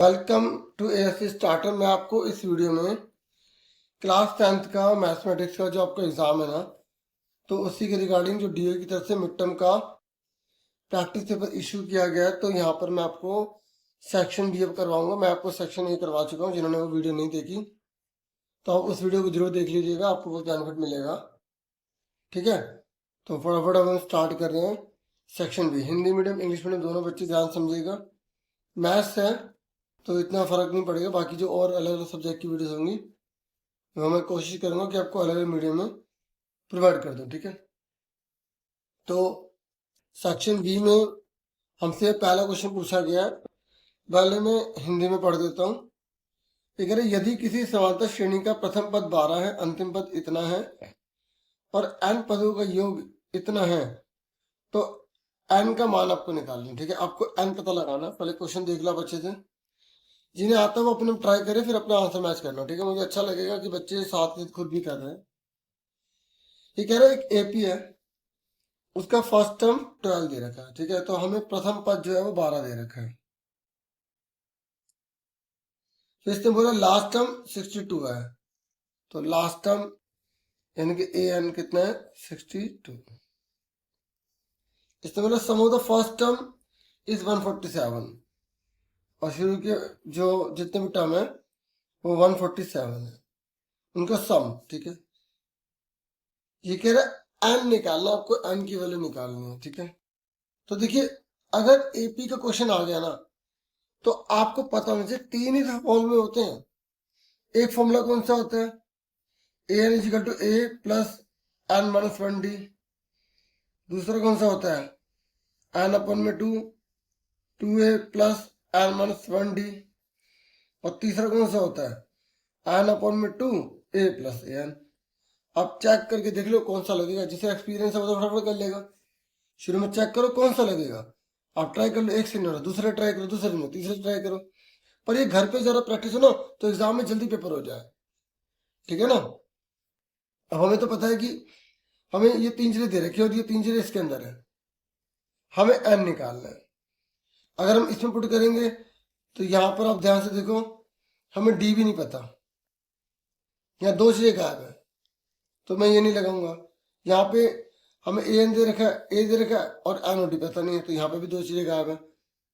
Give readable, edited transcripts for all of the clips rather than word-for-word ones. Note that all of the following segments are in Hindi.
Welcome to ASC starter. मैं आपको इस वीडियो में क्लास 10th का मैथमेटिक्स का जो आपका एग्ज़ाम है ना, तो उसी के रिगार्डिंग जो डीओ की तरफ से मिड टर्म का प्रैक्टिस पेपर इशू किया गया है, तो यहाँ पर मैं आपको सेक्शन बी अब करवाऊंगा। मैं आपको सेक्शन ए करवा चुका हूँ। जिन्होंने वो वीडियो नहीं देखी तो आप उस वीडियो को जरूर देख लीजिएगा, आपको बहुत बेनिफिट मिलेगा। ठीक है, तो फटाफट अब हम स्टार्ट कर रहे हैं। Section B, Hindi medium English medium दोनों बच्चे ध्यान समझिएगा। मैथ्स है तो इतना फर्क नहीं पड़ेगा, बाकी जो और अलग अलग सब्जेक्ट की वीडियोस होंगी तो मैं कोशिश करूंगा कि आपको अलग अलग मीडियम में प्रोवाइड कर दूं। ठीक है, तो सेक्शन बी में हमसे पहला क्वेश्चन पूछा गया है। पहले मैं हिंदी में पढ़ देता हूँ। ये कह रहे यदि किसी समांतर श्रेणी का प्रथम पद 12 है, अंतिम पद इतना है और n पदों का योग इतना है, तो n का मान आपको निकालना। ठीक है, आपको n पता लगाना। पहले क्वेश्चन देख लो अच्छे से, जिन्हें आता है वो अपने ट्राई करें, फिर अपना आंसर मैच करना। ठीक है, मुझे अच्छा लगेगा कि बच्चे साथ में खुद भी कर रहे हैं। ये कह रहा है एक एपी है, उसका फर्स्ट टर्म 12 दे रखा है। ठीक है, तो हमें प्रथम पद जो है वो 12 दे रखा है। फिर इसने बोला लास्ट टर्म 62 है, तो लास्ट टर्म यानी कि ए एन कितना है 62। इसने बोला sum of the first term is 147, और शुरू के जो जितने भी टर्म है वो 147 है, उनका सम। ठीक है, ये कह रहा है एन निकालना, आपको एन की वैल्यू निकालनी है। ठीक है, तो देखिए अगर एपी का क्वेश्चन आ गया ना, तो आपको पता होना चाहिए तीन ही फॉर्मूले होते हैं। एक फॉर्मूला कौन सा होता है, a n is equal to A plus N minus 1 d. दूसरा कौन सा होता है एन अपन में 2 a plus N minus 1 d. और तीसरा कौन सा होता है एन अपन में 2 ए प्लस ए एन। आप चेक करके देख लो कौन सा लगेगा। जिसे एक्सपीरियंस है वो तो फटाफट कर लेगा। शुरू में चेक करो कौन सा लगेगा, आप ट्राई कर लो, एक से नहीं हो रहा दूसरे ट्राई करो, दूसरे में तीसरे ट्राई करो। पर ये घर पे जरा प्रैक्टिस हो ना, तो एग्जाम में जल्दी पेपर हो जाए। ठीक है ना, अब हमें तो पता है कि हमें ये तीन चीजें दे रखी है और ये तीन चीजें इसके अंदर है, हमें एन निकालना है। अगर हम इसमें पुट करेंगे तो यहाँ पर आप ध्यान से देखो, हमें डी भी नहीं पता, यहाँ दो चीजें गायब है, तो मैं ये नहीं लगाऊंगा। यहाँ पे हमें ए एन दे रखा है, ए दे रखा है और एन ओ डी पता नहीं है, तो यहाँ पे भी दो चीजें गायब है,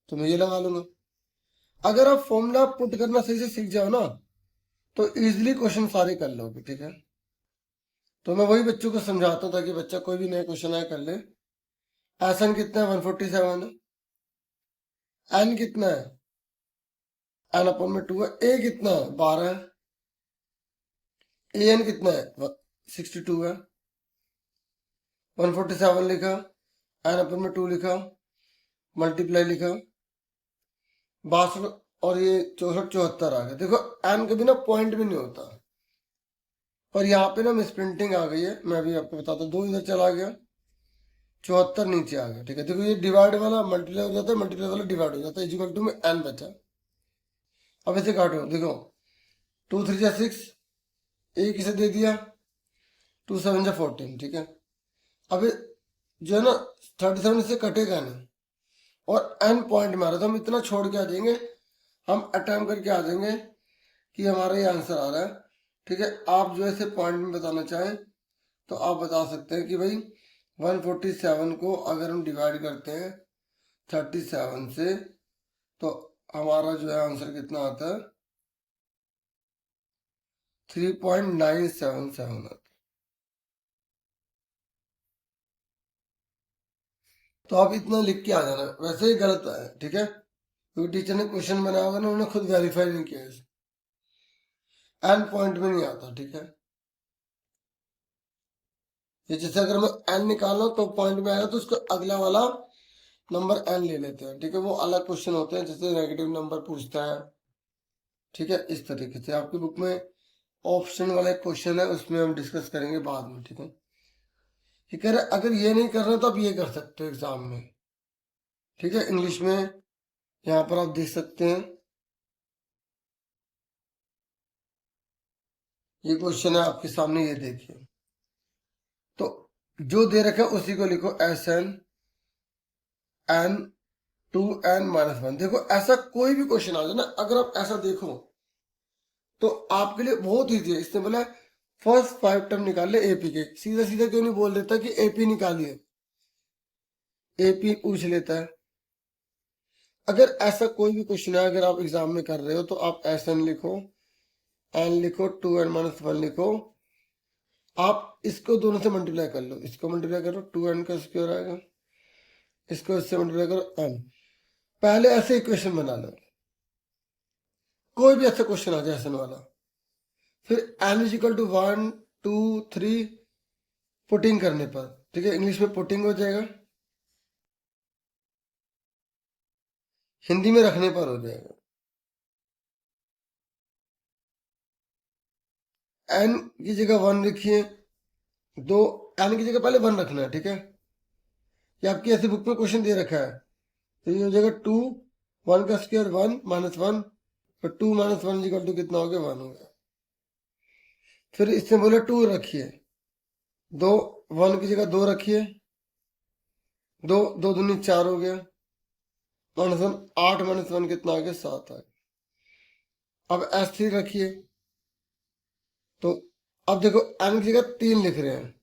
तो मैं ये लगा लूंगा। अगर आप फॉर्मूला पुट करना सही से सीख जाओ ना, तो इजीली क्वेश्चन सारे कर लोगे। ठीक है, तो मैं वही बच्चों को समझाता हूँ ताकि बच्चा कोई भी नया क्वेश्चन आए कर ले। एन कितना है 147 है, एन कितना है एन अपन में 2 है, ए कितना है 12 है, ए एन कितना है 62 है। 147 लिखा, एन अपन में 2 लिखा, मल्टीप्लाई लिखा 62, और ये 64 74 आ गया। देखो एन के बिना पॉइंट भी नहीं होता, पर यहाँ पे ना मिसप्रिंटिंग आ गई है। मैं भी आपको बताता हूँ, 2 इधर चला गया, 74 नीचे आ गया। ठीक है, देखो ये डिवाइड वाला मल्टीप्लाई हो जाता है, मल्टीप्लाई वाला डिवाइड हो जाता है, इक्वल टू में एन बचा। अब इसे काटो, देखो 2 3 जा 6, एक इसे दे दिया, 2 7 जा 14। ठीक है, अब जो है ना 37 से कटेगा नहीं, और एन पॉइंट में आ रहा, तो हम इतना छोड़ के आ जाएंगे, हम अटेम्प्ट करके आ जाएंगे कि हमारा ये आंसर आ रहा है। ठीक है, आप जो ऐसे पॉइंट में बताना चाहें तो आप बता सकते हैं कि भाई 147 को अगर हम डिवाइड करते हैं 37 से, तो हमारा जो है आंसर कितना आता है 3.977 आता है। तो आप इतना लिख के आ जाना, वैसे ही गलत है। ठीक है, क्योंकि टीचर ने क्वेश्चन बनाया होगा ना, उन्होंने खुद वेरीफाई नहीं किया, एन पॉइंट में नहीं आता। ठीक है, ये जैसे अगर मैं एन निकालना तो पॉइंट में आएगा, तो उसको अगला वाला नंबर एन ले लेते हैं। ठीक है, वो अलग क्वेश्चन होते हैं, जैसे नेगेटिव नंबर पूछता है। ठीक है, इस तरीके से आपकी बुक में ऑप्शन वाला एक क्वेश्चन है, उसमें हम डिस्कस करेंगे बाद में। ठीक है, ये कह रहे अगर ये नहीं करना तो आप ये कर सकते हो एग्जाम में। ठीक है, इंग्लिश में यहाँ पर आप देख सकते हैं, ये क्वेश्चन है आपके सामने, ये देखिए। तो जो दे रखा है उसी को लिखो, एस एन एन 2n-1। देखो ऐसा कोई भी क्वेश्चन आ जाए ना, अगर आप ऐसा देखो तो आपके लिए बहुत ईजी है। इसने बोला फर्स्ट 5 टर्म निकाल ले एपी के, सीधा सीधा क्यों नहीं बोल देता कि एपी निकालिए, एपी पूछ लेता है। अगर ऐसा कोई भी क्वेश्चन है, अगर आप एग्जाम में कर रहे हो तो आप एन लिखो, एन लिखो, 2n-1 लिखो, आप इसको दोनों से मल्टीप्लाई कर लो, इसको मल्टीप्लाई करो 2n का स्क्वायर आएगा, इसको इससे मल्टीप्लाई करो n। पहले ऐसे इक्वेशन बना लो, कोई भी ऐसा क्वेश्चन आ जाए एन वाला, फिर n इजिकल टू 1 2 3 पुटिंग करने पर, ठीक है, इंग्लिश में पुटिंग हो जाएगा, हिंदी में रखने पर हो जाएगा। n की जगह 1 लिखिए, दो n की जगह पहले 1 रखना है, ठीक है। ये आपकी ऐसी बुक में क्वेश्चन दे रखा है, तो ये हो जाएगा 2, 1 का स्क्वायर 1 -1, और 2 - 1 इजिकल टू कितना हो गया, 1 हो गया। फिर इससे बोले 2 रखिए, दो 1 की जगह 2 रखिए, दो दो दूनी 4 हो गया, -1 8 -1 कितना आ गया, 7 आ गया। अब S3 रखिए, तो अब देखो n की जगह 3 लिख रहे हैं,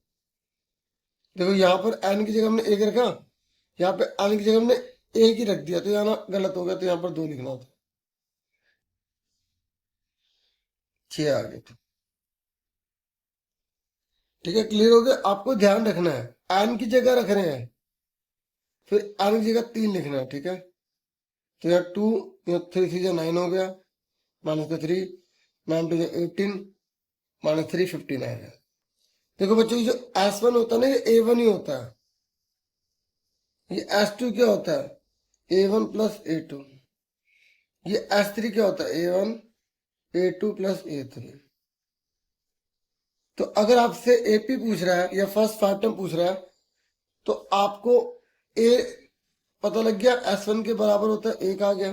देखो यहाँ पर n की जगह हमने 1 रखा, यहाँ पे n की जगह हमने 1 ही रख दिया, तो यहाँ ना गलत हो गया, तो यहाँ पर 2 लिखना था, 6 आ गए। ठीक है, क्लियर हो गया। आपको ध्यान रखना है n की जगह रख रहे हैं, फिर n की जगह 3 लिखना है, ठीक है। तो यहाँ 2, यहाँ 3 3 9 हो गया, -3, 9 2 18, -3 59 है। देखो बच्चों, ये जो S1 होता है ना, ये A1 ही होता है, ये S2 क्या होता है, A1 + A2, ये S3 क्या होता है, A1 A2 + A3। तो अगर आपसे एपी पूछ रहा है या फर्स्ट 5 टर्म पूछ रहा है, तो आपको ए पता लग गया, S1 के बराबर होता है 1 आ गया।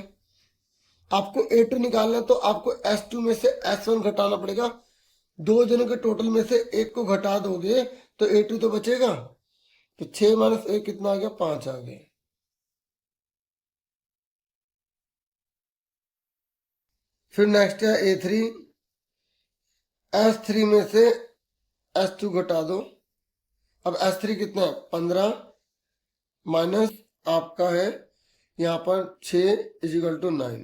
आपको A2 निकालना है, तो आपको S2 में से S1 घटाना पड़ेगा, दो जनों के टोटल में से एक को घटा दोगे तो A2 तो बचेगा, तो 6 - 1 कितना आ गया, 5 आ गया। फिर नेक्स्ट है A3, S3 में से S2 घटा दो, अब S3 कितना है, 15 माइनस आपका है यहाँ पर 6 = 9,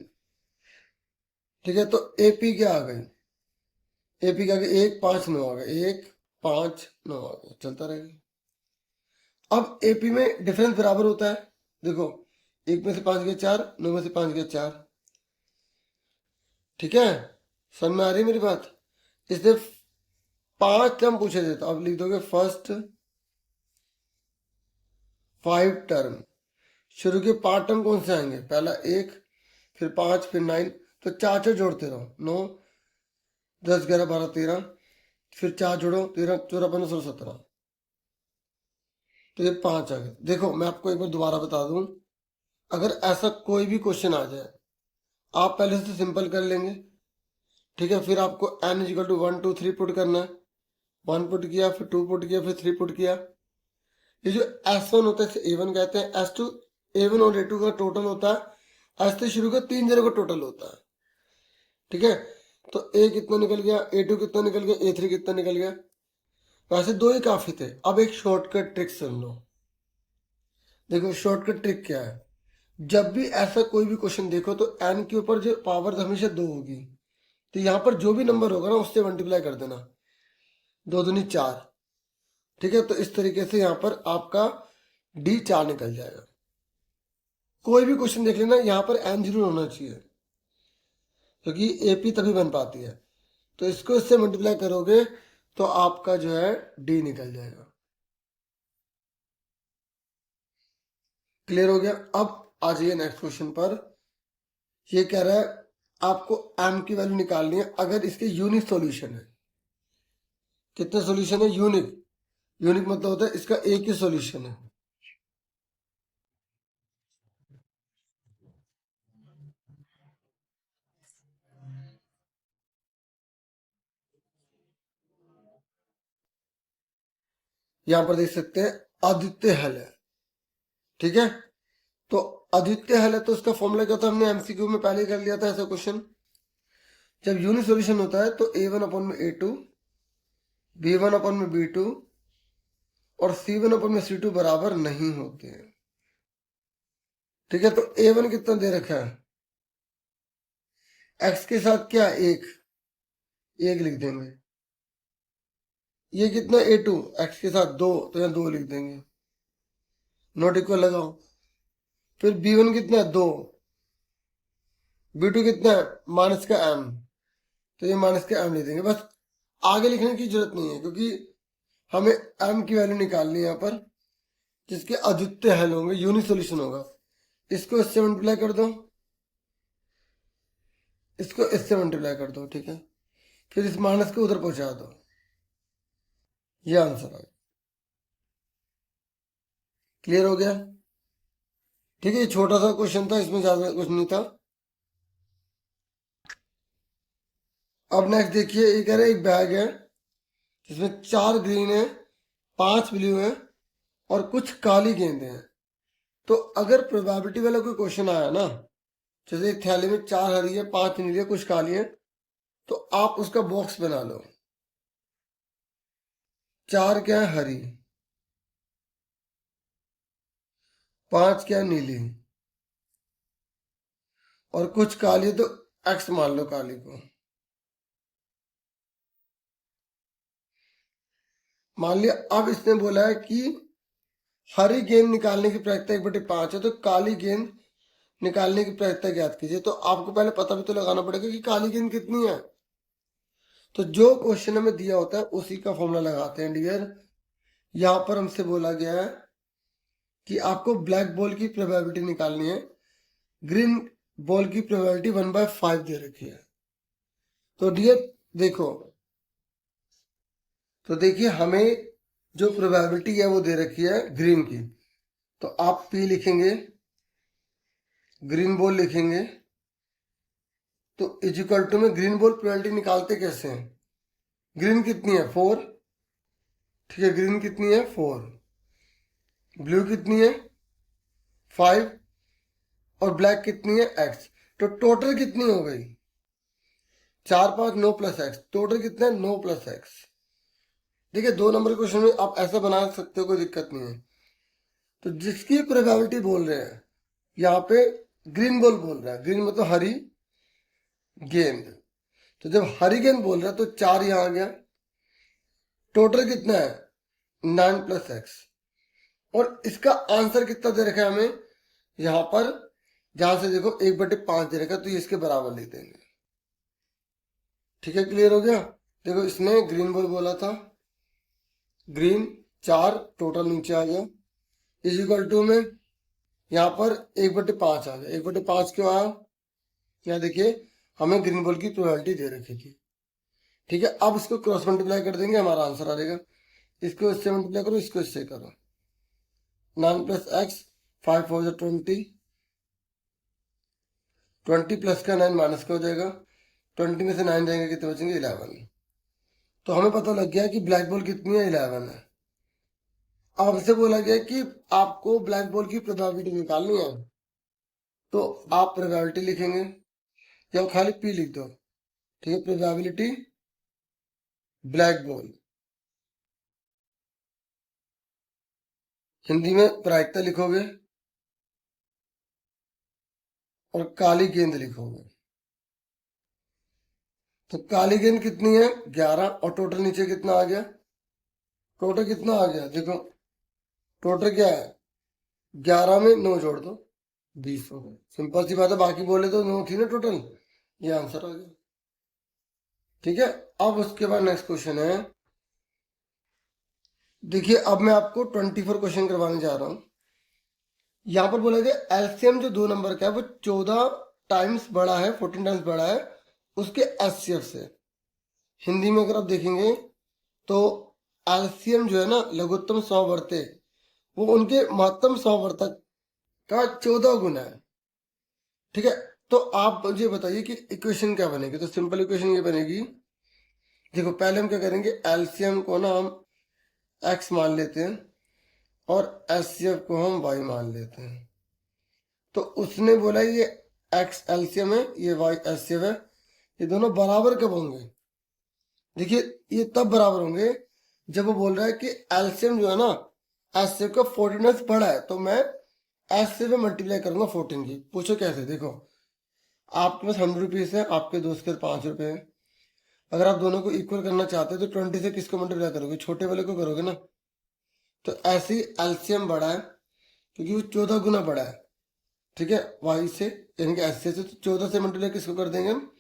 ठीक है। तो एपी क्या आ गई, एपी क्या आ गई, 1 5 9 आ गया, 1 5 9 आ गया, चलता रहेगा। अब एपी में डिफरेंस बराबर होता है, देखो 1 में से 5 गया 4, 9 में से 5 गया 4, ठीक है, समझ में आ रही है मेरी बात। इसलिए 5 टर्म पूछे थे, तो अब लिख दोगे फर्स्ट 5 टर्म, शुरू के 5 टर्म कौन से आएंगे, पहला 1, फिर 5, फिर 9, तो 4 4 जोड़ते रहो, 9 10 11 12 13, फिर 4 जोड़ो, 13 14 15 16 17, तो ये 5 आ गए। देखो मैं आपको एक बार दोबारा बता दूं, अगर ऐसा कोई भी क्वेश्चन आ जाए, आप पहले से सिंपल कर लेंगे, ठीक है। फिर आपको n = 1 2 3 पुट करना है, 1 पुट किया, फिर 2 पुट किया, फिर 3 पुट किया। ये जो S1 होता है इसे A1 कहते हैं, S2 A1 और A2 का टोटल होता है, S3 शुरू का 3 जनों का टोटल होता है, ठीक है। तो A कितना निकल गया, A2 कितना निकल गया, A3 कितना निकल गया, वैसे 2 ही काफी थे। अब एक शॉर्टकट ट्रिक सुन लो, देखो शॉर्टकट ट्रिक क्या है, जब भी ऐसा कोई भी क्वेश्चन देखो तो n के ऊपर जो पावर हमेशा 2 होगी, तो यहाँ पर जो भी नंबर होगा ना उससे मल्टीप्लाई कर देना, 2 दूनी 4, ठीक है। तो इस तरीके से यहाँ पर आपका D4 निकल जाएगा। कोई भी क्वेश्चन देख लेना, यहाँ पर n जरूर होना चाहिए, क्योंकि एपी तभी बन पाती है। तो इसको इससे मल्टीप्लाई करोगे तो आपका जो है डी निकल जाएगा। क्लियर हो गया। अब आ जाइए नेक्स्ट क्वेश्चन पर। ये कह रहा है आपको m की वैल्यू निकालनी है अगर इसके यूनिक सॉल्यूशन है। कितने सॉल्यूशन है, यूनिक, यूनिक मतलब होता है इसका एक ही सॉल्यूशन है। यहां पर देख सकते हैं आदित्य हल है, ठीक है। तो अद्वितीय हल है तो उसका फॉर्मूला क्या था, हमने एमसीक्यू में पहले ही कर लिया था ऐसा क्वेश्चन। जब यूनिट सॉल्यूशन होता है तो a1/a2, b1/b2 और c1/c2 बराबर नहीं होते हैं। ठीक है, तो a1 कितना दे रखा है, x के साथ क्या, एक लिख देंगे। ये कितना a2, x के साथ 2, तो यहाँ 2 लिख देंगे, नॉट इक्वल लगाओ। फिर b1 कितना है 2, b2 कितना है माइनस का m, तो ये माइनस का m लिख देंगे। बस आगे लिखने की जरूरत नहीं है क्योंकि हमें m की वैल्यू निकालनी है यहाँ पर, जिसके अद्वितीय हल होंगे, यूनिट सॉल्यूशन होगा। इसको इससे मल्टीप्लाई कर दो, इसको इससे मल्टीप्लाई कर दो, ठीक है। फिर इस माइनस को उधर पहुंचा दो, ये आंसर आ गया। क्लियर हो गया? ठीक है, ये छोटा सा क्वेश्चन था, इसमें ज्यादा कुछ नहीं था। अब नेक्स्ट देखिए, ये कह रहे एक बैग है जिसमें 4 ग्रीन है, 5 ब्लू है और कुछ काली गेंदें हैं। तो अगर प्रोबेबिलिटी वाला कोई क्वेश्चन आया ना, जैसे एक थैली में 4 हरी है, 5 नीली है, कुछ काली है, तो आप उसका बॉक्स बना लो। 4 क्या है हरी, 5 क्या है नीली और कुछ काली है, तो एक्स मान लो काली को। मान लिया, अब इसने बोला है कि हरी गेंद निकालने की प्रायिकता 1/5 है, तो काली गेंद निकालने की प्रायिकता ज्ञात कीजिए। तो आपको पहले पता भी तो लगाना पड़ेगा कि काली गेंद कितनी है। तो जो क्वेश्चन हमें दिया होता है उसी का फॉर्मूला लगाते हैं डियर। यहां पर हमसे बोला गया है कि आपको ब्लैक बॉल की प्रोबेबिलिटी निकालनी है, ग्रीन बॉल की प्रोबेबिलिटी 1/5 दे रखी है। तो डियर देखो, तो देखिए हमें जो प्रोबेबिलिटी है वो दे रखी है ग्रीन की, तो आप P लिखेंगे, ग्रीन बॉल लिखेंगे, तो इजिकल टू में ग्रीन बॉल प्रोबेबिलिटी निकालते कैसे हैं, ग्रीन कितनी है 4, ठीक है, ग्रीन कितनी है 4, ब्लू कितनी है 5 और ब्लैक कितनी है x। तो टोटल कितनी हो गई 4 5 9 प्लस x, टोटल कितना है 9 प्लस x। देखिए 2 नंबर के क्वेश्चन में आप ऐसा बना सकते हो, कोई दिक्कत नहीं है। तो जिसकी प्रोबेबिलिटी बोल रहे हैं यहाँ पे ग्रीन बॉल बोल रहा है, ग्रीन मतलब हरी गेंद, तो जब हरी गेंद बोल रहा है तो 4 यहाँ आ गया, टोटल कितना है 9 प्लस x। और इसका आंसर कितना दे रखा है हमें, यहां पर जहां से देखो 1/5 दे रखा, तो ये इसके बराबर लिख देंगे। ठीक है, क्लियर हो गया? देखो इसने ग्रीन बॉल बोला था, ग्रीन 4 टोटल नीचे आ गया, इज इक्वल टू में यहाँ पर 1/5 आ गया। 1/5 क्यों आया, यहाँ देखिए हमें ग्रीन बॉल की प्रोबेबिलिटी दे रखी थी। ठीक है, अब इसको क्रॉस मल्टीप्लाई कर देंगे, हमारा आंसर आ जाएगा। इसको इससे मल्टीप्लाई करो, इसको इससे करो, 9 प्लस एक्स, 5 4 20, 20 प्लस का 9 माइनस का हो जाएगा, 20 में से 9 जाएंगे, कितने बचेंगे 11। तो हमें पता लग गया कि ब्लैक बॉल कितनी है 11 है। अब हमसे बोला गया कि आपको ब्लैक बॉल की प्रोबेबिलिटी निकालनी है, तो आप प्रोबेबिलिटी लिखेंगे या खाली पी लिख दो, ठीक है, प्रोबेबिलिटी ब्लैक बॉल, हिंदी में प्रायिकता लिखोगे और काली गेंद लिखोगे। तो काली गेंद कितनी है 11 और टोटल नीचे कितना आ गया, टोटल कितना आ गया देखो, टोटल क्या है 11 में 9 जोड़ दो 20 हो गए। सिंपल सी बात है, बाकी बोले तो 9 थी ना टोटल, ये आंसर आ गया। ठीक है, अब उसके बाद नेक्स्ट क्वेश्चन है, देखिए अब मैं आपको 24 क्वेश्चन करवाने जा रहा हूं। यहां पर बोला गया एलसीएम जो 2 नंबर का है वो 14 टाइम्स बड़ा है, 14 टाइम्स बड़ा है उसके एचसीएफ से। हिंदी में अगर आप देखेंगे तो एलसीएम जो है ना, लघुत्तम समवर्ती, वो उनके महत्तम समवर्तक का 14 गुना है। ठीक है, तो आप मुझे बताइए कि इक्वेशन क्या बनेगी। तो सिंपल इक्वेशन ये बनेगी, देखो पहले हम क्या करेंगे, एलसीएम को ना हम x मान लेते हैं और एचसीएफ को हम y मान लेते हैं। तो उसने बोला ये एक्स एलसीएम है, ये वाई एलसीएम है, ये दोनों बराबर कब होंगे? देखिए ये तब बराबर होंगे जब वो बोल रहा है कि एलसीएम जो है ना एलसीएम का 14 बड़ा है, तो मैं एलसीएम में मल्टीप्लाई करूंगा 14 की। पूछो कैसे? देखो आपके पास 100 रुपीज है, आपके दोस्त के 5 रुपए है। अगर आप दोनों को इक्वल करना चाहते हो तो 20 से किसको मल्टीप्लाई करोगे? छोटे वाले को करोगे ना। तो ऐसे ही एलसीएम बड़ा है क्योंकि वो 14 गुना बड़ा है, ठीक है, वाई से, यानी कि एस से। तो 14 से मल्टीप्लाई किसको कर देंगे हम?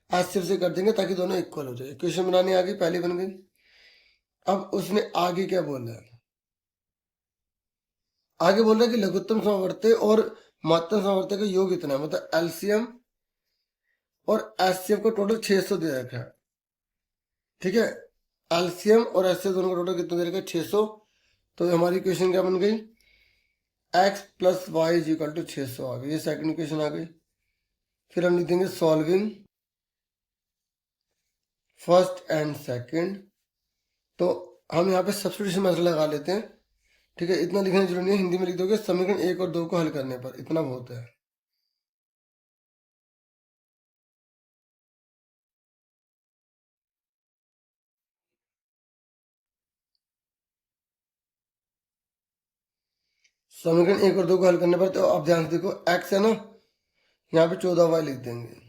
एस से कर देंगे ताकि दोनों इक्वल हो जाए। क्वेश्चन बनाने आ गई, पहली बन गई। अब उसने आगे क्या बोला है? आगे बोल रहा है कि लघुत्तम समवर्ती और महत्तम समवर्ती का योग इतना है, मतलब एलसीएम और एचसीएफ को टोटल 600 दे रखा है, ठीक है। एलसीएम और एचसीएफ दोनों का टोटल कितना दे रखा है? 600। तो हमारी इक्वेशन क्या बन गई? x plus Y is equal to 600 आ गई। ये सेकंड इक्वेशन आ गई। फिर हम लिख देंगे सॉल्विंग फर्स्ट एंड सेकंड। तो हम यहाँ पे सब्स्टिट्यूशन मेथड लगा लेते हैं, ठीक है। इतना लिखने की जरूरत नहीं है, हिंदी में लिख दोगे समीकरण 1 और 2 को हल करने पर, इतना बहुत है। समीकरण 1 और 2 को हल करने पर, तो आप ध्यान से देखो x है ना, यहाँ पे 14y लिख देंगे।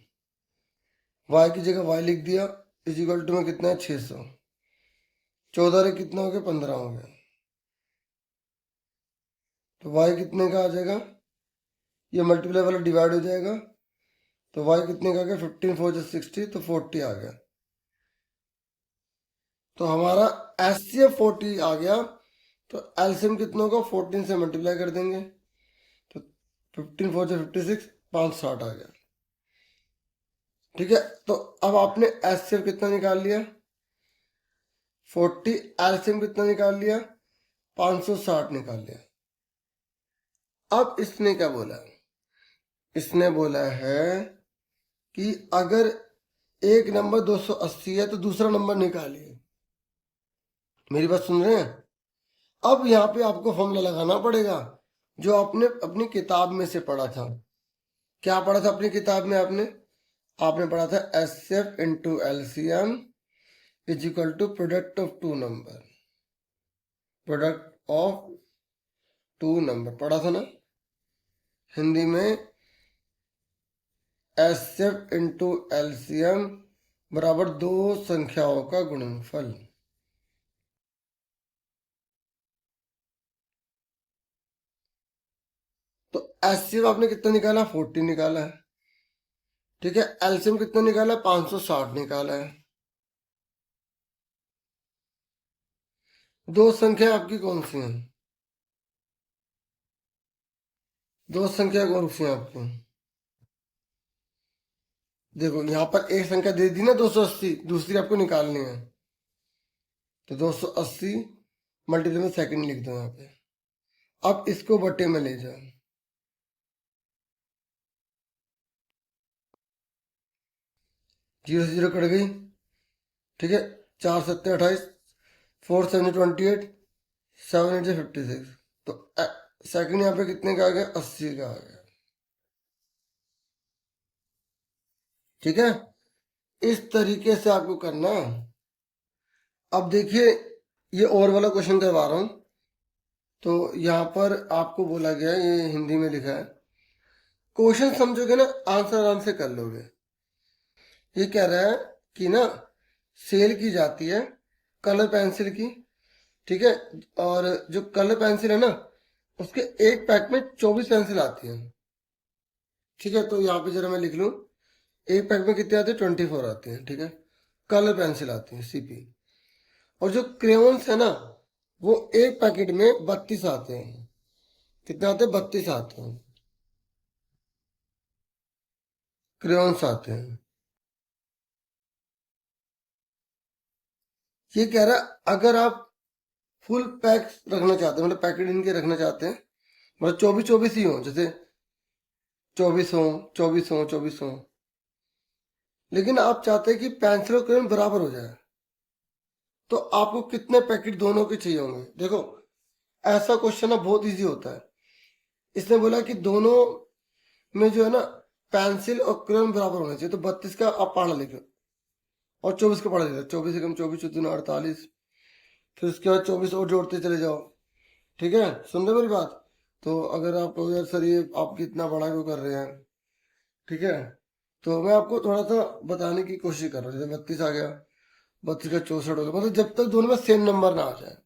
y की जगह y लिख दिया, इज इक्वल टू में कितना है? 600। 14 रे कितना हो गया? 15 हो गया। तो y कितने का आ जाएगा? ये मल्टीप्लाई वाला डिवाइड हो जाएगा, तो y कितने का आ गया? 15 4 जो 60, तो 40 आ गया। तो हमारा एचसीएफ 40 आ गया। तो एलसीएम कितना होगा? 14 से मल्टीप्लाई कर देंगे, तो 15 4 जो 56, 560 आ गया, ठीक है। तो अब आपने एचसीएफ कितना निकाल लिया? 40। एलसीएम कितना निकाल लिया? 560 निकाल लिया। अब इसने क्या बोला? इसने बोला है कि अगर एक नंबर 280 है तो दूसरा नंबर निकालिए। मेरी बात सुन रहे हैं? अब यहाँ पे आपको फॉर्मूला लगाना पड़ेगा जो आपने अपनी किताब में से पढ़ा था। क्या पढ़ा था अपनी किताब में? आपने पढ़ा था S F into LCM is equal to product of two number. Product of two number पढ़ा था ना हिंदी में। एस एफ इंटू एलसीएम बराबर दो संख्याओं का गुणनफल। तो एचसीएफ आपने कितना निकाला? 40 निकाला है, ठीक है। एलसीएम कितना निकाला? 560 निकाला है। दो संख्या आपकी कौन सी हैं? दो संख्या कौन सी है आपकी? देखो यहाँ पर एक संख्या दे दी ना 280, दूसरी आपको निकालनी है। तो 280 मल्टीप्लाई में सेकंड लिख दो यहाँ पे। अब इसको बटे में ले जाओ, 0 से 0 कट गई, ठीक है। 4 7 28, 4 7 28, 7 8 56। तो सेकंड यहाँ पे कितने का आ गया? 80 का आ गया, ठीक है। इस तरीके से आपको करना। अब देखिए ये और वाला क्वेश्चन करवा रहा हूं। तो यहाँ पर आपको बोला गया, ये हिंदी में लिखा है, क्वेश्चन समझोगे ना आंसर आराम से कर लोगे। ये कह रहा है कि ना सेल की जाती है कलर पेंसिल की, ठीक है। और जो कलर पेंसिल है ना उसके एक पैक में 24 पेंसिल आती है, ठीक है। तो यहाँ पे जरा मैं लिख लूँ, एक पैक में कितने आते हैं? 24 आते हैं, ठीक है। कलर पेंसिल आती है सीपी। और जो क्रेयॉन्स है ना वो एक पैकेट में 32 आते हैं। कितने आते हैं? 32 आते हैं क्रेयॉन्स आते हैं। ये कह रहा है अगर आप फुल पैक रखना चाहते हैं, मतलब पैकेट इनके रखना चाहते हैं, मतलब 24 ही हो, जैसे 24 हो, 24 हो, 24 हो, लेकिन आप चाहते हैं कि पेंसिल और क्रेयॉन बराबर हो जाए, तो आपको कितने पैकेट दोनों के चाहिए होंगे? देखो ऐसा क्वेश्चन ना बहुत इजी होता है। इसने बोला कि दोनों में जो है ना पेंसिल और क्रेयॉन बराबर होना चाहिए। तो 32 का आप पहाड़ा लिखो और 24 का पहाड़ा लिखो। 24 एकम 24, 14 48, फिर उसके बाद 24 और जोड़ते चले जाओ। ठीक है, सुन रहे मेरी बात? तो अगर आप कहो यार सर ये आप कितना बड़ा क्यों कर रहे हैं, ठीक है, तो मैं आपको थोड़ा सा बताने की कोशिश कर रहा हूँ। जैसे 32 आ गया, 32 का 64 हो गया, मतलब जब तक दोनों में सेम नंबर ना आ जाए।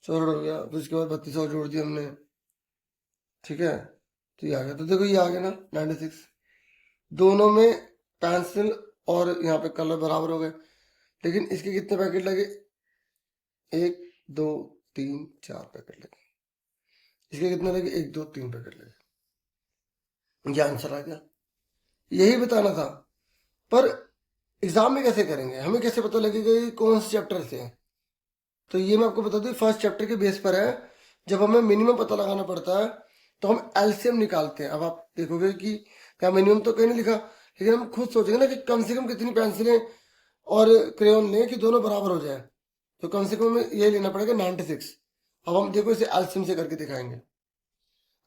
64 हो गया, फिर उसके बाद 32 और जोड़ दिया हमने, ठीक है, तो ये आ गया। तो देखो ये आ गया ना 96। दोनों में पेंसिल और यहाँ पे कलर बराबर हो गए, लेकिन इसके कितने पैकेट लगे? 1 2 3 4 पैकेट लगे। इसके कितने लगे? 1 2 3 पैकेट लगे। ये आंसर आ गया। यही बताना था। पर एग्जाम में कैसे करेंगे, हमें कैसे पता लगेगा कि कौन से चैप्टर से है? तो ये मैं आपको बता दूं, फर्स्ट चैप्टर के बेस पर है। जब हमें मिनिमम पता लगाना पड़ता है तो हम एलसीएम निकालते हैं। अब आप देखोगे कि क्या मिनिमम तो कहीं नहीं लिखा, लेकिन हम खुद सोचेंगे ना कि कम से कम कितनी पेंसिलें और क्रेयॉन लें कि दोनों बराबर हो जाए। तो कम से कम हमें ये लेना पड़ेगा 96। अब हम देखो इसे एलसीएम से करके दिखाएंगे।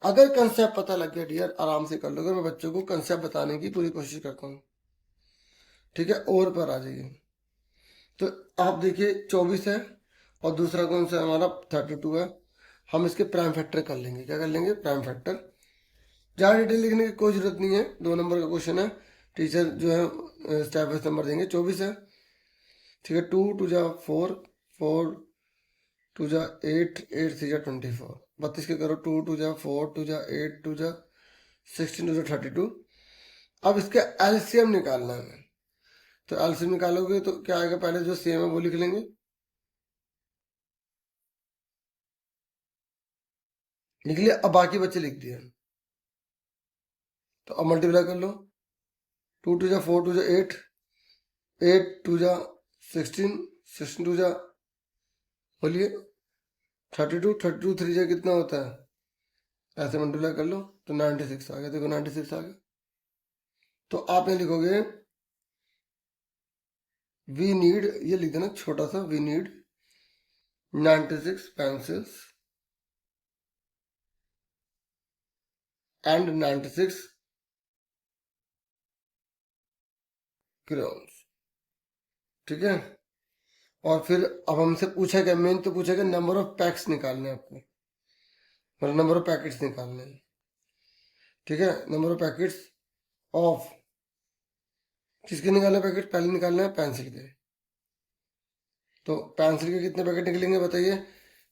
अगर कंसेप्ट पता लग गया डियर, आराम से कर लोगे। मैं बच्चों को कंसेप्ट बताने की पूरी कोशिश करता हूँ, ठीक है। और पर आ जाइए। तो आप देखिए 24 है और दूसरा कौन सा है हमारा? 32 है। हम इसके प्राइम फैक्टर कर लेंगे। क्या कर लेंगे? Prime factor. ज़्यादा डिटेल लिखने की कोई जरूरत नहीं है, 2 नंबर का क्वेश्चन है। टीचर जो है स्टेप वाइज नंबर देंगे। 24 है, ठीक है। 2 2 जा 4, 4 2 जा 8, 8 3 जा 24। 32 के करो। 2 2 जा 4, 2 जा 8, 2 जा 16, 2 जा 32। अब इसका एलसीएम निकालना है। तो एलसीएम निकालोगे तो क्या आएगा? पहले जो सेम है वो लिख लेंगे, लिख लिया। अब बाकी बच्चे लिख दिए। तो अब मल्टीप्लाई कर लो। 2 2 जा 4, 2 जा 8, 8 2 जा 16, 16 2 जा, बोलिए 32, 32 3 जा कितना होता है? ऐसे मल्टीप्लाई कर लो तो 96 आ गया। देखो 96 आ गया। तो आप यहाँ लिखोगे वी नीड, ये लिख देना छोटा सा, we need 96 pencils and 96 crayons, ठीक है। और फिर अब हमसे पूछा क्या? मेन तो पूछा क्या? नंबर ऑफ पैक्स निकालने हैं आपको, मतलब नंबर ऑफ पैकेट्स निकालने हैं, ठीक है। नंबर ऑफ पैकेट्स ऑफ किसके निकालने पैकेट? पहले निकालना है पेंसिल के। तो पेंसिल के कितने पैकेट निकलेंगे बताइए?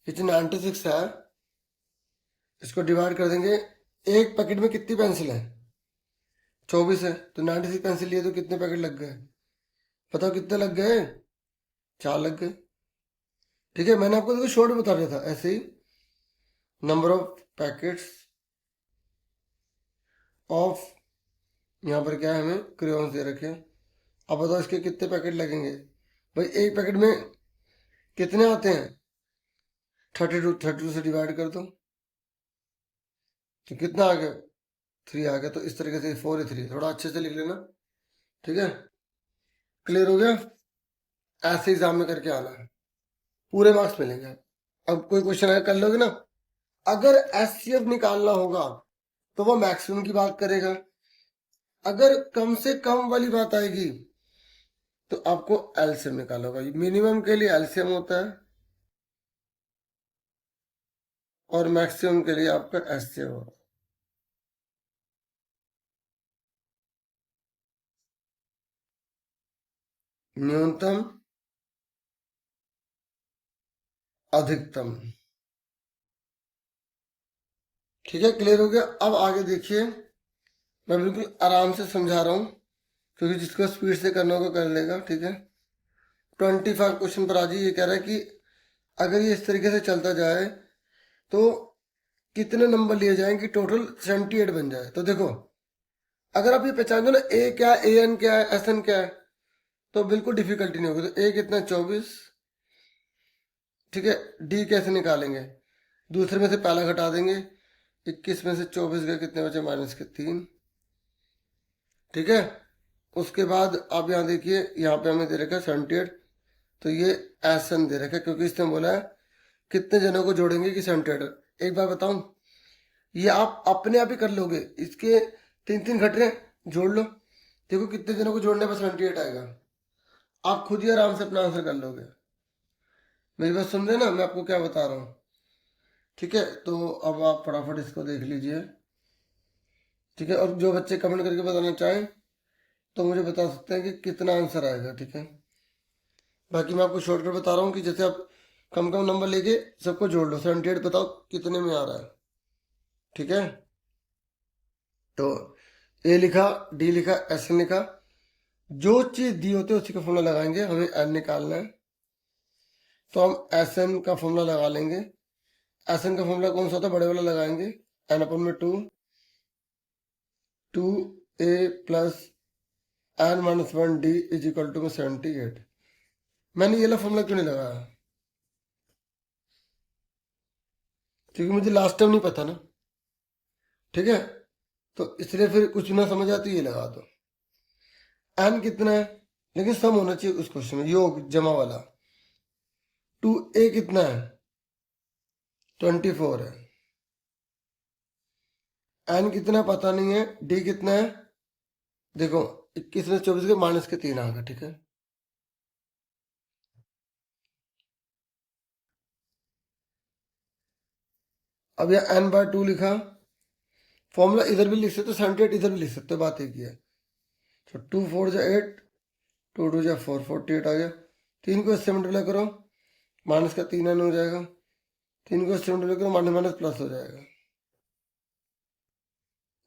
ये जो 96 है इसको डिवाइड कर देंगे। एक पैकेट में कितनी पेंसिल है? 24 है। तो 96 पेंसिल लिए तो कितने पैकेट लग गए? बताओ कितने लग गए? 4 लग गए, ठीक है। मैंने आपको देखो शॉर्ट बता दिया था ऐसे ही। नंबर ऑफ पैकेट्स ऑफ, यहाँ पर क्या है हमें क्रेयॉन्स दे रखे हैं। अब बताओ इसके कितने पैकेट लगेंगे? भाई एक पैकेट में कितने आते हैं? 32, 32 से डिवाइड कर दो तो कितना आ गया? 3 आ गया। तो इस तरीके से 4 3, थोड़ा अच्छे से लिख लेना, ठीक है। क्लियर हो गया? ऐसे एग्जाम में करके आना है, पूरे मार्क्स मिलेंगे। अब कोई क्वेश्चन आया कर लोगे ना। अगर एचसीएफ निकालना होगा तो वो मैक्सिमम की बात करेगा। अगर कम से कम वाली बात आएगी तो आपको एलसीएम निकालना होगा। मिनिमम के लिए एलसीएम होता है और मैक्सिमम के लिए आपका एचसीएफ होगा। न्यूनतम, अधिकतम, ठीक है। क्लियर हो गया? अब आगे देखिए, मैं बिल्कुल आराम से समझा रहा हूँ क्योंकि जिसको स्पीड से करना होगा कर लेगा, ठीक है। 25 क्वेश्चन पर आज ये कह रहा है कि अगर ये इस तरीके से चलता जाए तो कितने नंबर लिए जाएं कि टोटल 78 बन जाए। तो देखो अगर आप ये पहचान दो ना ए क्या है, ए एन क्या है, एस एन क्या है, तो बिल्कुल डिफिकल्टी नहीं होगी। तो ए कितना? 24, ठीक है। डी कैसे निकालेंगे? दूसरे में से पहला घटा देंगे। 21 में से 24 गए, कितने बचे? माइनस के 3, ठीक है। उसके बाद आप यहाँ देखिए, यहाँ पे हमें दे रखा है 78, तो ये एस एन दे रखा है क्योंकि इसने बोला है कितने जनों को जोड़ेंगे कि 78। एक बार बताऊं, ये आप अपने आप ही कर लोगे। इसके तीन तीन घट रहे हैं, जोड़ लो। देखो कितने दिनों को जोड़ने पर 78 आएगा। आप खुद ही आराम से अपना आंसर कर लोगे। मेरी बात सुन रहे ना, मैं आपको क्या बता रहा हूँ। ठीक है, तो अब आप फटाफट इसको देख लीजिए। ठीक है, और जो बच्चे कमेंट करके बताना चाहें तो मुझे बता सकते हैं कि कितना आंसर आएगा। ठीक है, बाकी मैं आपको शॉर्टकट बता रहा हूँ कि जैसे आप कम कम नंबर लेके सबको जोड़ लो। 78 बताओ कितने में आ रहा है। ठीक है, तो ए लिखा, डी लिखा, एस लिखा। जो चीज दी होती है उसी का फॉर्मूला लगाएंगे। हमें एन निकालना है तो हम एस एन का फॉर्मूला लगा लेंगे। एस एन का फॉर्मूला कौन सा होता है? बड़े वाला लगाएंगे। एन अपन में two A plus N minus one D is equal to में 78। मैंने ये वाला फॉर्मूला क्यों नहीं लगाया? क्योंकि मुझे लास्ट टाइम नहीं पता ना। ठीक है, तो इसलिए फिर कुछ ना समझ आती ये लगा दो। एन कितना है, लेकिन सम होना चाहिए उस क्वेश्चन में, योग जमा वाला। टू ए कितना है? 24 है। एन कितना पता नहीं है। डी कितना है? देखो 21 में 24 के माइनस के 3 आ गए। ठीक है, अब यह एन बाय 2 लिखा। फॉर्मूला इधर भी लिख सकते हो, 78 इधर भी लिख सकते हो, बात एक ही है। तो 2 4 जा 8, 2 2 जा 4, 48 आ गया। 3 को इससे मल्टीप्लाई करो, माइनस का 3 एन हो जाएगा। 3 को इससे मल्टीप्लाई करो, माइनस माइनस प्लस हो जाएगा,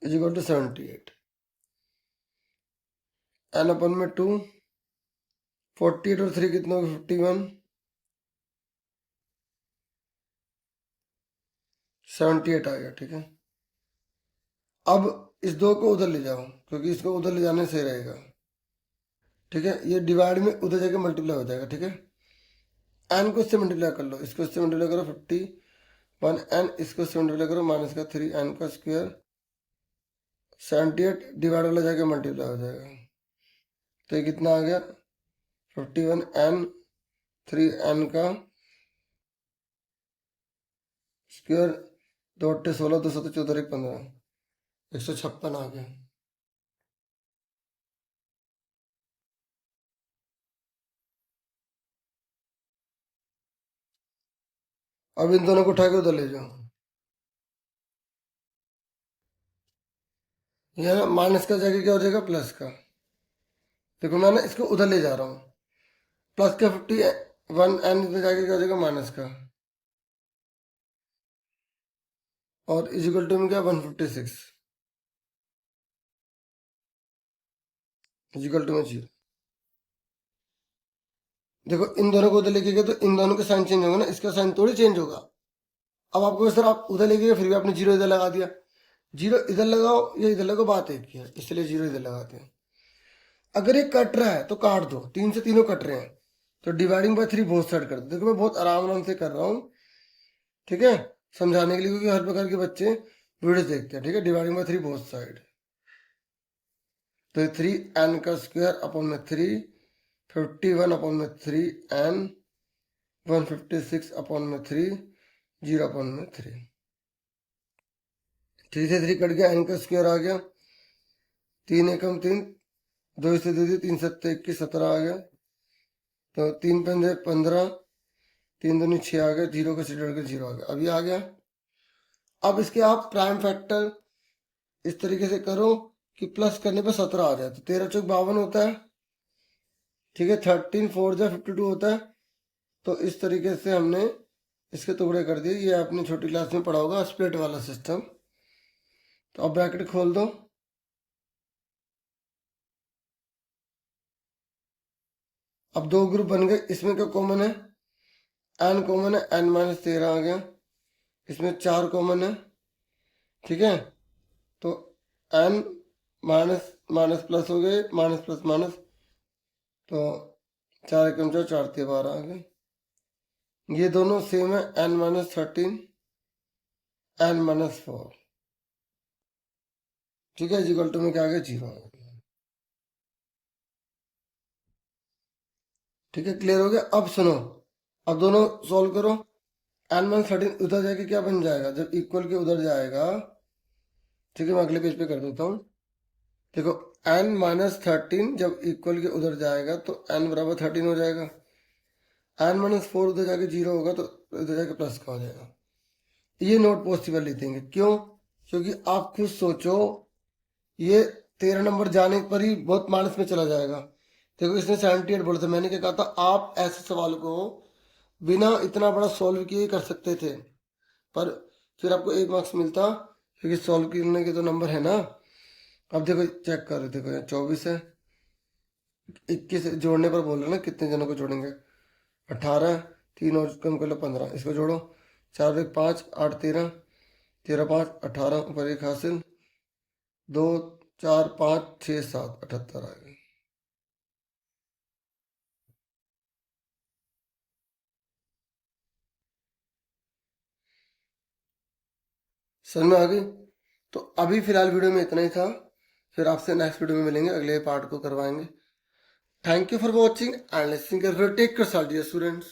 इज इक्वल टू 78। एन अपन में 2, 48 और 3 कितना होगा? 51, 78 आ गया। ठीक है, अब इस 2 को उधर ले जाओ, क्योंकि इसको उधर ले जाने से रहेगा। ठीक है, ये डिवाइड में उधर जाके मल्टीप्लाई हो जाएगा। ठीक है, एन को इससे मल्टीप्लाई कर लो, इसको इससे मल्टीप्लाई करो 51 एन, इसको इससे मल्टीप्लाई करो माइनस का 3 एन का स्क्वायर। 78 डिवाइड वाला जाके मल्टीप्लाई हो जाएगा। तो ये कितना आ गया? 51 एन 3 एन का स्क्वायर। 2 8 16, 2 7 14 1 15, 156 आ गया। अब इन दोनों को उठा के उधर ले जाओ। ये ना माइनस का जाके क्या हो जाएगा? प्लस का। देखो मैं ना इसको उधर ले जा रहा हूँ। प्लस का 51 एन इधर जाके क्या हो जाएगा? माइनस का। और इज इक्वल टू में क्या? 156 इज इक्वल टू में 0। देखो इन दोनों को उधर लेके गए तो इन दोनों के साइन चेंज होगा ना, इसका साइन थोड़ी चेंज होगा। अब आपको सर आप उधर लेके गए फिर भी आपने 0 इधर लगा दिया। 0 इधर लगाओ या इधर लगाओ, बात एक ही है, इसलिए 0 इधर लगाते हैं। अगर ये कट रहा है तो काट दो, 3 से तीनों कट रहे हैं तो डिवाइडिंग बाय 3 बोथ साइड कर दो। देखो मैं बहुत आराम आराम से कर रहा हूँ। ठीक है, समझाने के लिए, क्योंकि हर प्रकार के बच्चे वीडियो देखते हैं। ठीक है, डिवाइडिंग बाय 3 बोथ साइड। तो 3 एन का स्क्वायर अपॉन में 3, 51 अपॉन में 3 एन, 156 अपॉन में 3, 0 अपॉन में 3। 3 से 3 कट गया, एन का स्क्वायर आ गया। 3 एकम 3, 2 से 2 3 7 21 17 आ गया। तो 3 पंजे 15, 3 दूनी 6 आ गया। 0 का सीधे कर 0 आ गया। अभी आ गया। अब इसके आप प्राइम फैक्टर इस तरीके से करो कि प्लस करने पर 17 आ जाए। तो 13 चौक 52 होता है। ठीक है, 13 4 जा 52 होता है। तो इस तरीके से हमने इसके टुकड़े कर दिए। ये आपने छोटी क्लास में पढ़ा होगा, स्प्लिट वाला सिस्टम। तो अब ब्रैकेट खोल दो। अब 2 ग्रुप बन गए। इसमें क्या कॉमन है? एन कॉमन है, एन माइनस 13 आ गया। इसमें 4 कॉमन है। ठीक है, तो एन माइनस माइनस प्लस हो गए, माइनस प्लस माइनस। तो 4 एकम 4, 4 ते 12 आ गए। ये दोनों सेम है, एन माइनस 13, एन माइनस 4। ठीक है, इक्वल टू में क्या आ गया? 0 आ गया। ठीक है, क्लियर हो गया। अब सुनो, अब दोनों सॉल्व करो। एन माइनस 13 उधर जाके क्या बन जाएगा? जब इक्वल के उधर जाएगा। ठीक है, मैं अगले पेज पे कर देता हूँ। देखो n माइनस 13 जब इक्वल के उधर जाएगा तो n बराबर 13 हो जाएगा। n माइनस 4 उधर जाके 0 होगा तो इधर जाके प्लस का हो जाएगा। ये नॉट पॉसिबल लिखेंगे, क्यों? क्योंकि आप खुद सोचो, ये 13 नंबर जाने पर ही बहुत माइनस में चला जाएगा। देखो इसने 78 बोला था, मैंने क्या कहा था, आप ऐसे सवाल को बिना इतना बड़ा सॉल्व किए कर सकते थे, पर फिर आपको 1 मार्क्स मिलता, क्योंकि सॉल्व करने के तो नंबर है ना। अब देखो चेक कर, देखो यहाँ 24 है, 21 जोड़ने पर बोल रहे ना, कितने जनों को जोड़ेंगे? 18, 3 और कम कर लो 15, इसको जोड़ो, 4 1 5 8 13, 13 5 18, ऊपर 1 हासिल, 2 4 5 6 7 78 आ गए। समझ में आ गई? तो अभी फिलहाल वीडियो में इतना ही था, फिर आपसे नेक्स्ट वीडियो में मिलेंगे, अगले पार्ट को करवाएंगे। Thank you for watching and listening. Take care dear students.